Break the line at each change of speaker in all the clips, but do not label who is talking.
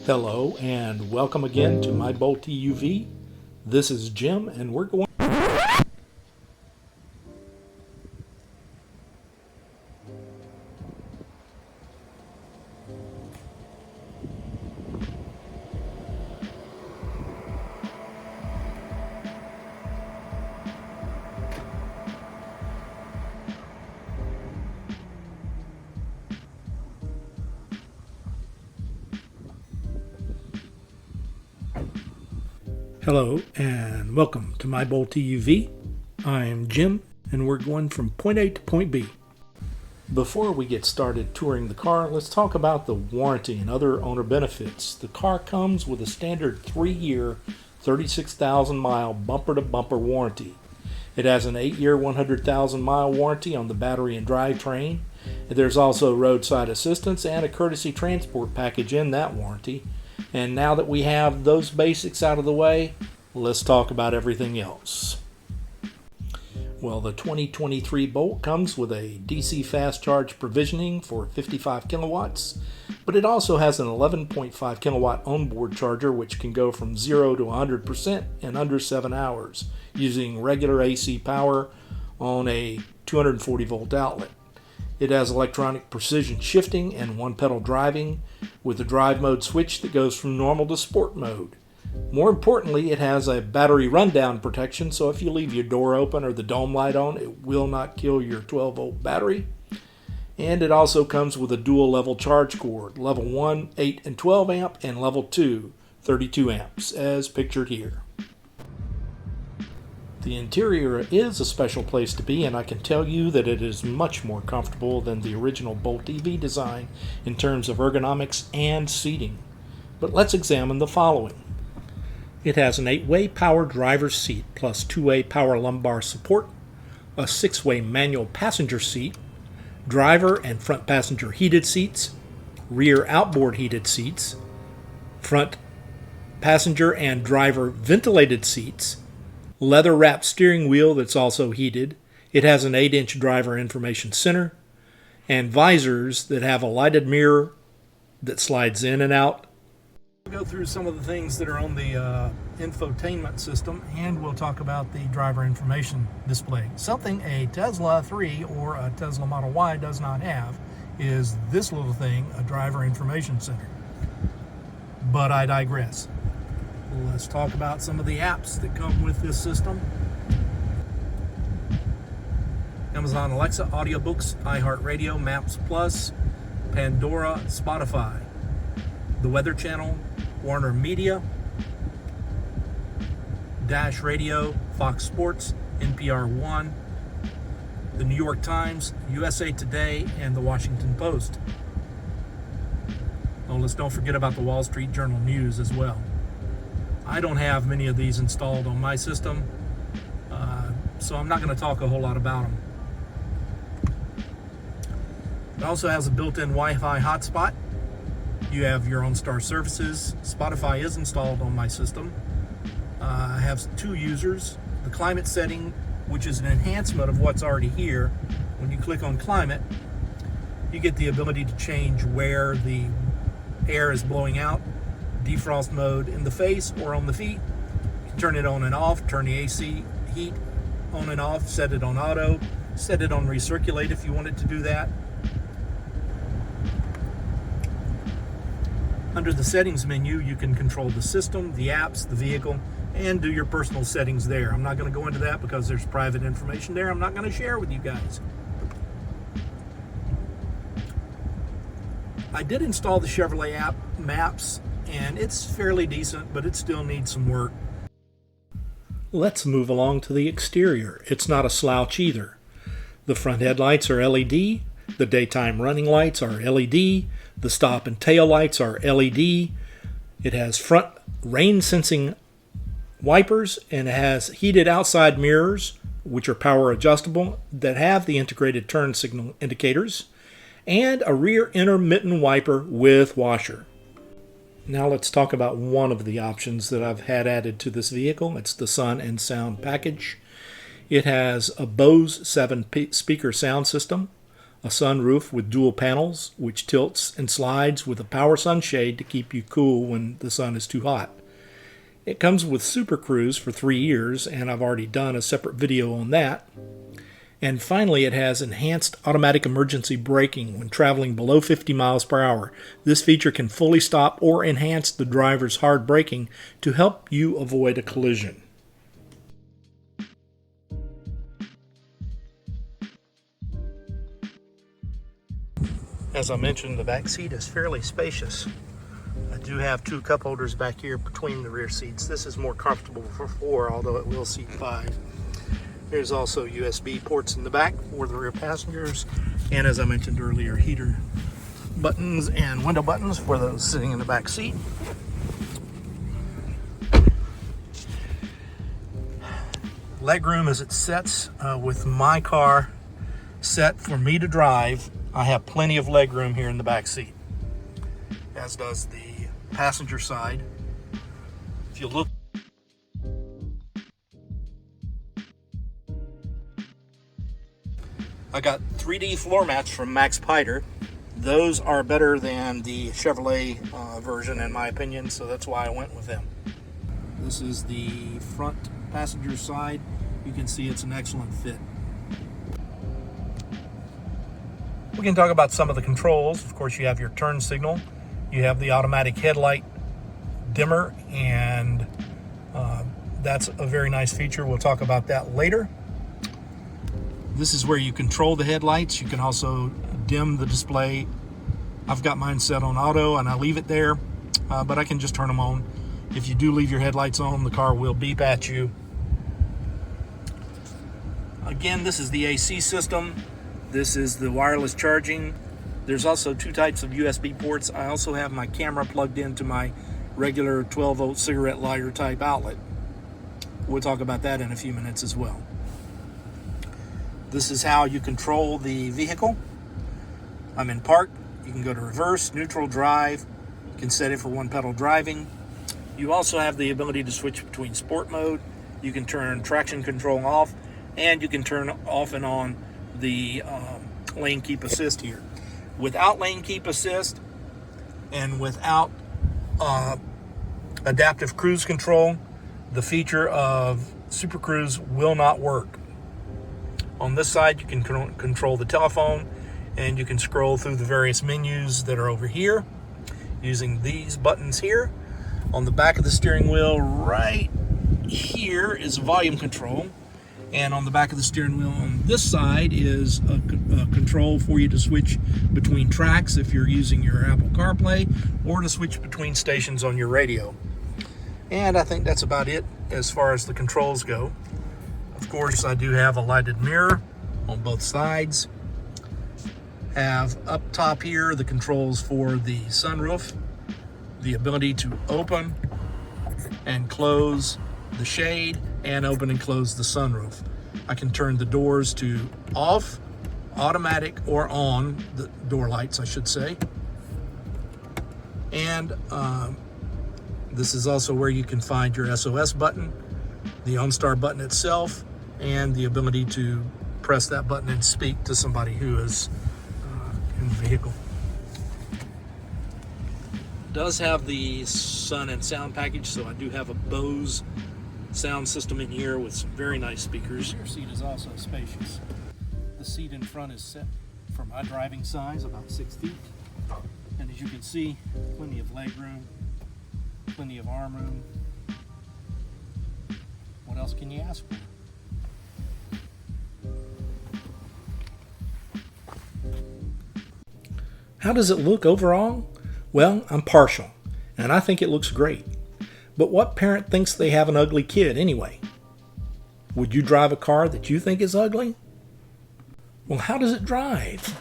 Hello and welcome again to my Bolt EUV. This is Jim and we're going Hello and welcome to my Bolt EUV. I'm Jim and we're going from point A to point B. Before we get started touring the car, let's talk about the warranty and other owner benefits. The car comes with a standard 3-year, 36,000 mile bumper-to-bumper warranty. It has an 8-year, 100,000 mile warranty on the battery and drivetrain. There's also roadside assistance and a courtesy transport package in that warranty. And now that we have those basics out of the way, let's talk about everything else. Well, the 2023 Bolt comes with a DC fast charge provisioning for 55 kilowatts, but it also has an 11.5 kilowatt onboard charger which can go from 0 to 100% in under 7 hours using regular AC power on a 240 volt outlet. It has electronic precision shifting and one-pedal driving with a drive mode switch that goes from normal to sport mode. More importantly, it has a battery rundown protection, so if you leave your door open or the dome light on, it will not kill your 12-volt battery. And it also comes with a dual level charge cord, level 1, 8 and 12 amp, and level 2, 32 amps, as pictured here. The interior is a special place to be, and I can tell you that it is much more comfortable than the original Bolt EV design in terms of ergonomics and seating. But let's examine the following. It has an 8-way power driver's seat plus 2-way power lumbar support, a 6-way manual passenger seat, driver and front passenger heated seats, rear outboard heated seats, front passenger and driver ventilated seats, leather-wrapped steering wheel that's also heated. It has an 8-inch driver information center, and visors that have a lighted mirror that slides in and out. We'll go through some of the things that are on the infotainment system, and we'll talk about the driver information display. Something a Tesla 3 or a Tesla Model Y does not have is this little thing, a driver information center. But I digress. Let's talk about some of the apps that come with this system. Amazon Alexa, audiobooks, iHeartRadio, Maps Plus, Pandora, Spotify, the Weather Channel, Warner Media, Dash Radio, Fox Sports, NPR One, the New York Times, USA Today, and the Washington Post. Oh, let's don't forget about the Wall Street Journal News as well. I don't have many of these installed on my system, so I'm not going to talk a whole lot about them. It also has a built-in Wi-Fi hotspot. You have your OnStar services. Spotify is installed on my system. I have 2 users. The climate setting, which is an enhancement of what's already here. When you click on climate, you get the ability to change where the air is blowing out. Defrost mode in the face or on the feet. You can turn it on and off, turn the AC heat on and off, set it on auto, set it on recirculate if you wanted to do that. Under the settings menu, you can control the system, the apps, the vehicle, and do your personal settings there. I'm not going to go into that because there's private information there I'm not going to share with you guys. I did install the Chevrolet app, Maps, and it's fairly decent, but it still needs some work. Let's move along to the exterior. It's not a slouch either. The front headlights are LED, the daytime running lights are LED, the stop and tail lights are LED. It has front rain sensing wipers, and it has heated outside mirrors, which are power adjustable, that have the integrated turn signal indicators, and a rear intermittent wiper with washer. Now let's talk about one of the options that I've had added to this vehicle. It's the Sun and Sound package. It has a Bose 7 speaker sound system, a sunroof with dual panels, which tilts and slides with a power sunshade to keep you cool when the sun is too hot. It comes with Super Cruise for 3 years, and I've already done a separate video on that. And finally, it has enhanced automatic emergency braking when traveling below 50 miles per hour. This feature can fully stop or enhance the driver's hard braking to help you avoid a collision. As I mentioned, the back seat is fairly spacious. I do have 2 cup holders back here between the rear seats. This is more comfortable for 4, although it will seat 5. There's also USB ports in the back for the rear passengers, and as I mentioned earlier, heater buttons and window buttons for those sitting in the back seat. Legroom as it sets with my car set for me to drive. I have plenty of legroom here in the back seat, as does the passenger side. If you look, I got 3D floor mats from Max Piter. Those are better than the Chevrolet version in my opinion, so that's why I went with them. This is the front passenger side. You can see it's an excellent fit. We can talk about some of the controls. Of course, you have your turn signal. You have the automatic headlight dimmer, and that's a very nice feature. We'll talk about that later. This is where you control the headlights. You can also dim the display. I've got mine set on auto, and I leave it there, but I can just turn them on. If you do leave your headlights on, the car will beep at you. Again, this is the AC system. This is the wireless charging. There's also 2 types of USB ports. I also have my camera plugged into my regular 12-volt cigarette lighter type outlet. We'll talk about that in a few minutes as well. This is how you control the vehicle. I'm in park. You can go to reverse, neutral, drive. You can set it for 1-pedal driving. You also have the ability to switch between sport mode. You can turn traction control off, and you can turn off and on the lane keep assist here. Without lane keep assist and without adaptive cruise control, the feature of Super Cruise will not work. On this side, you can control the telephone, and you can scroll through the various menus that are over here using these buttons here. On the back of the steering wheel right here is volume control. And on the back of the steering wheel on this side is a control for you to switch between tracks if you're using your Apple CarPlay, or to switch between stations on your radio. And I think that's about it as far as the controls go. Of course, I do have a lighted mirror on both sides. Have up top here the controls for the sunroof, the ability to open and close the shade, and open and close the sunroof. I can turn the doors to off, automatic, or on, the door lights I should say. And this is also where you can find your SOS button, the OnStar button itself, and the ability to press that button and speak to somebody who is in the vehicle. It does have the sun and sound package, so I do have a Bose sound system in here with some very nice speakers. The rear seat is also spacious. The seat in front is set for my driving size, about 6 feet. And as you can see, plenty of leg room, plenty of arm room. What else can you ask for? How does it look overall? Well, I'm partial, and I think it looks great. But what parent thinks they have an ugly kid anyway? Would you drive a car that you think is ugly? Well, how does it drive?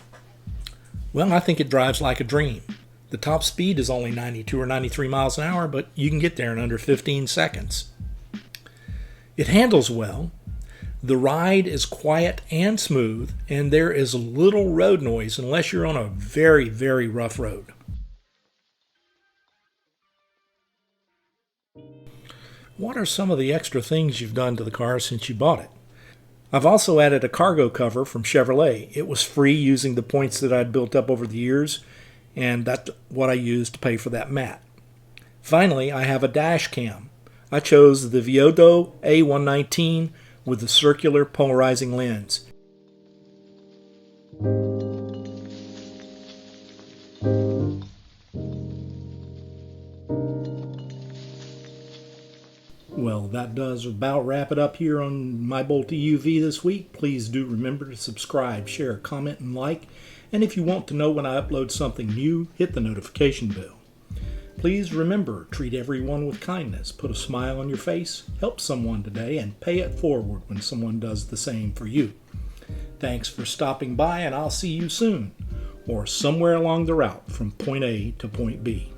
Well, I think it drives like a dream. The top speed is only 92 or 93 miles an hour, but you can get there in under 15 seconds. It handles well. The ride is quiet and smooth, and there is little road noise unless you're on a very, very rough road. What are some of the extra things you've done to the car since you bought it? I've also added a cargo cover from Chevrolet. It was free using the points that I'd built up over the years, and that's what I used to pay for that mat. Finally, I have a dash cam. I chose the Viodo A119 with the circular polarizing lens. Well, that does about wrap it up here on my Bolt EUV this week. Please do remember to subscribe, share, comment, and like. And if you want to know when I upload something new, hit the notification bell. Please remember, treat everyone with kindness, put a smile on your face, help someone today, and pay it forward when someone does the same for you. Thanks for stopping by, and I'll see you soon, or somewhere along the route from point A to point B.